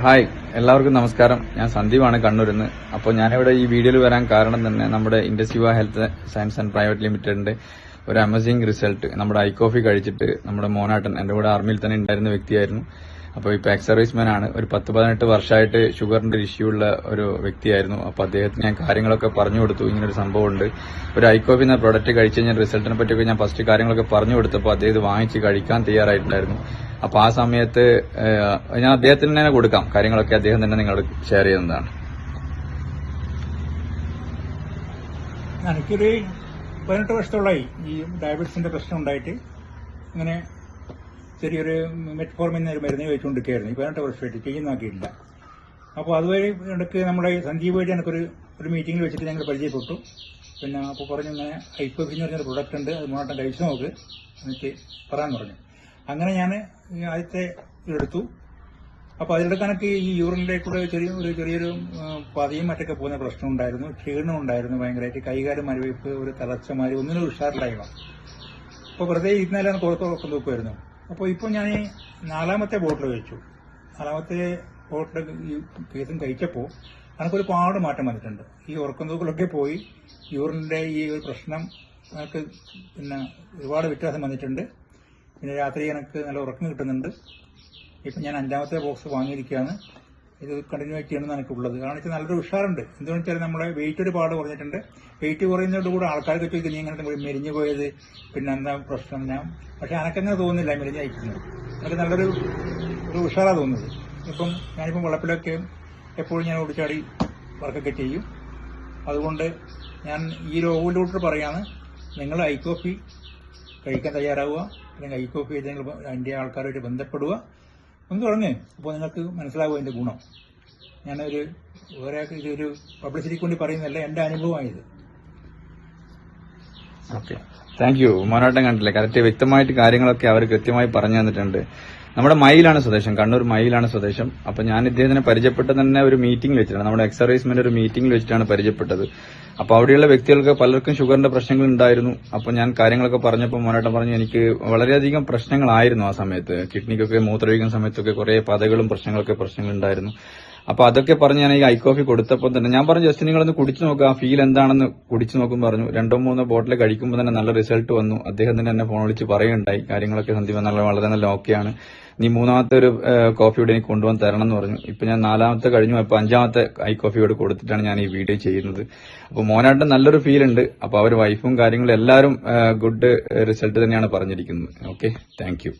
Hi, എല്ലാവർക്കും നമസ്കാരം. ഞാൻ സന്ദീപാണ് കണ്ണൂരിൽ നിന്ന്. അപ്പോൾ ഞാനിവിടെ ഈ വീഡിയോയിൽ വരാൻ കാരണം തന്നെ നമ്മുടെ ഇൻഡസ്യുവ ഹെൽത്ത് സയൻസ് ആൻഡ് പ്രൈവറ്റ് ലിമിറ്റഡിന്റെ ഒരു അമേസിംഗ് റിസൾട്ട് നമ്മുടെ ഐ കോഫി കഴിച്ചിട്ട് നമ്മുടെ മോനാട്ടൻ എന്റെ കൂടെ ആർമിയിൽ തന്നെ ഉണ്ടായിരുന്ന വ്യക്തിയായിരുന്നു. അപ്പോൾ ഇപ്പോൾ എക്സ് സർവീസ്മാൻ ആണ്. ഒരു 10-18 വർഷമായിട്ട് ഷുഗറിന്റെ ഇഷ്യൂ ഉള്ള ഒരു വ്യക്തിയായിരുന്നു. അപ്പോൾ അദ്ദേഹത്തിന് ഞാൻ കാര്യങ്ങളൊക്കെ പറഞ്ഞു കൊടുത്തു. ഇങ്ങനൊരു സംഭവമുണ്ട്, ഒരു ഐ കോഫി എന്ന പ്രൊഡക്റ്റ് കഴിച്ചു കഴിഞ്ഞാൽ റിസൾട്ടിനെ പറ്റിയൊക്കെ ഞാൻ ഫസ്റ്റ് കാര്യങ്ങളൊക്കെ പറഞ്ഞു കൊടുത്തപ്പോൾ അദ്ദേഹം ഇത് വാങ്ങിച്ച് കഴിക്കാൻ തയ്യാറായിട്ടുണ്ടായിരുന്നു. അപ്പൊ ആ സമയത്ത് ഞാൻ അദ്ദേഹത്തിന് തന്നെ കൊടുക്കാം, കാര്യങ്ങളൊക്കെ അദ്ദേഹം തന്നെ നിങ്ങളോട് ഷെയർ ചെയ്യുന്നതാണ്. എനിക്കൊരു 18 വർഷത്തോളമായി ഈ ഡയബറ്റീസിന്റെ പ്രശ്നം ഉണ്ടായിട്ട് ഇങ്ങനെ ചെറിയൊരു മെറ്റ്ഫോർമിൻ ഒരു മരുന്ന് കഴിച്ചുകൊണ്ടിരിക്കുകയായിരുന്നു. 18 വർഷമായിട്ട് ചെയ്യുന്നാക്കിയിട്ടില്ല. അപ്പോൾ അതുവരെ ഇടയ്ക്ക് നമ്മുടെ സഞ്ജീവ് വഴി എനിക്കൊരു മീറ്റിംഗിൽ വെച്ചിട്ട് ഞങ്ങൾ പരിചയപ്പെട്ടു. പിന്നെ അപ്പോൾ പറഞ്ഞു ഇങ്ങനെ ഐക്കോഫി എന്ന് പറഞ്ഞൊരു പ്രൊഡക്റ്റ് ഉണ്ട്, അത് മുന്നോട്ടം കഴിച്ചു നോക്ക് എനിക്ക് പറയാൻ പറഞ്ഞു. അങ്ങനെ ഞാൻ ആദ്യത്തെ എടുത്തു. അപ്പോൾ അതിൻ്റെ കണക്ക് ഈ യൂറിനിലേക്കൂടെ ചെറിയൊരു പതിയും മറ്റൊക്കെ പോകുന്ന പ്രശ്നം ഉണ്ടായിരുന്നു, ക്ഷീണം ഉണ്ടായിരുന്നു ഭയങ്കരമായിട്ട്, കൈകാലും മരവിപ്പ്, ഒരു തളർച്ചമാരി, ഒന്നിനും ഉഷാറില്ലായ്മ. അപ്പോൾ വെറുതെ ഇരുന്നാലും പുറത്ത് നോക്കുമായിരുന്നു. അപ്പോൾ ഇപ്പോൾ ഞാൻ 4ാമത്തെ ബോട്ടിൽ കഴിച്ചു. 4ാമത്തെ ബോട്ടിൽ ഈ കേസും കഴിച്ചപ്പോൾ എനിക്കൊരു പാട് മാറ്റം വന്നിട്ടുണ്ട്. ഈ ഉറക്കം തൂക്കലൊക്കെ പോയി, യൂറിൻ്റെ ഈ ഒരു പ്രശ്നം എനിക്ക് പിന്നെ ഒരുപാട് വ്യത്യാസം വന്നിട്ടുണ്ട്. പിന്നെ രാത്രി എനിക്ക് നല്ല ഉറക്കം കിട്ടുന്നുണ്ട്. ഇപ്പം ഞാൻ 5ാമത്തെ ബോക്സ് വാങ്ങിയിരിക്കുകയാണ്. ഇത് കണ്ടിന്യൂ ചെയ്യണമെന്ന് എനിക്കുള്ളത്. കാരണം വെച്ചാൽ നല്ലൊരു ഉഷാറുണ്ട്. എന്തുകൊണ്ടെന്ന് വെച്ചാൽ നമ്മുടെ വെയിറ്റ് ഒരുപാട് കുറഞ്ഞിട്ടുണ്ട്. വെയിറ്റ് കുറയുന്നതോടുകൂടെ ആൾക്കാർക്ക് ചോദിക്കും നീ ഇങ്ങനെ മെലിഞ്ഞു പോയത്, പിന്നെ എന്താ പ്രശ്നം. പക്ഷെ എനിക്കങ്ങനെ തോന്നുന്നില്ല മെലിഞ്ഞയക്കുന്നത്. എനിക്ക് നല്ലൊരു ഉഷാറാണ് തോന്നുന്നത്. ഞാനിപ്പം വെള്ളപ്പിലൊക്കെ എപ്പോഴും ഞാൻ ഓടിച്ചാടി വർക്കൊക്കെ ചെയ്യും. അതുകൊണ്ട് ഞാൻ ഈ ലോകത്തിലോട്ട് പറയാണ്, നിങ്ങൾ ഐ കോഫി കഴിക്കാൻ തയ്യാറാവുക, അല്ലെങ്കിൽ ഐ കോഫി ഏതെങ്കിലും അതിൻ്റെ ആൾക്കാരുമായിട്ട് ബന്ധപ്പെടുക, ഒന്ന് തുടങ്ങ്. അപ്പോൾ നിങ്ങൾക്ക് മനസ്സിലാവും അതിന്റെ ഗുണം. ഇതൊരു പബ്ലിസിറ്റിക്ക് വേണ്ടി പറയുന്നതല്ല, എന്റെ അനുഭവമായത്. Okay, thank you. മോനാട്ടം കണ്ടില്ലേ, കറക്റ്റ് വ്യക്തമായിട്ട് കാര്യങ്ങളൊക്കെ അവർ കൃത്യമായി പറഞ്ഞു തന്നിട്ടുണ്ട്. നമ്മുടെ മയിലാണ് സ്വദേശം, കണ്ണൂർ മയിലാണ് സ്വദേശം. അപ്പൊ ഞാൻ ഇദ്ദേഹത്തിനെ പരിചയപ്പെട്ടത് തന്നെ ഒരു മീറ്റിംഗിൽ വെച്ചിട്ടാണ്, നമ്മുടെ എക്സ് സർവീസ്മെന്റ് ഒരു മീറ്റിംഗിൽ വെച്ചിട്ടാണ് പരിചയപ്പെട്ടത്. അപ്പൊ അവിടെയുള്ള വ്യക്തികൾക്ക് പലർക്കും ഷുഗറിന്റെ പ്രശ്നങ്ങൾ ഉണ്ടായിരുന്നു. അപ്പൊ ഞാൻ കാര്യങ്ങളൊക്കെ പറഞ്ഞപ്പോൾ മോനാട്ടം പറഞ്ഞു എനിക്ക് വളരെയധികം പ്രശ്നങ്ങളായിരുന്നു ആ സമയത്ത്. കിഡ്നിക്കൊക്കെ മൂത്രമൊഴിക്കുന്ന സമയത്തൊക്കെ കുറെ പതകളും പ്രശ്നങ്ങൾ ഉണ്ടായിരുന്നു. അപ്പൊ അതൊക്കെ പറഞ്ഞ് ഞാൻ ഈ ഐ കോഫി കൊടുത്തപ്പോൾ തന്നെ ഞാൻ പറഞ്ഞു ജസ്റ്റ് നിങ്ങളൊന്ന് കുടിച്ചു നോക്കുക, ആ ഫീൽ എന്താണെന്ന് കുടിച്ചു നോക്കും പറഞ്ഞു. 2-3 ബോട്ടിൽ കഴിക്കുമ്പോൾ തന്നെ നല്ല റിസൾട്ട് വന്നു. അദ്ദേഹം തന്നെ എന്നെ ഫോൺ വിളിച്ച് പറയുകയുണ്ടായി കാര്യങ്ങളൊക്കെ സന്ദീപ് വളരെ നല്ല ഓക്കെയാണ്, നീ 3ാമത്തെ ഒരു കോഫിയോട് എനിക്ക് കൊണ്ടുവന്ന് തരണം എന്ന് പറഞ്ഞു. ഇപ്പൊ ഞാൻ 4ാമത്തെ കഴിഞ്ഞു, ഇപ്പൊ 5ാമത്തെ ഐ കോഫിയോട് കൊടുത്തിട്ടാണ് ഞാൻ ഈ വീഡിയോ ചെയ്യുന്നത്. അപ്പൊ മോനായിട്ട് നല്ലൊരു ഫീൽ ഉണ്ട്. അപ്പൊ അവർ വൈഫും കാര്യങ്ങളും എല്ലാവരും ഗുഡ് റിസൾട്ട് തന്നെയാണ് പറഞ്ഞിരിക്കുന്നത്. Okay, thank U.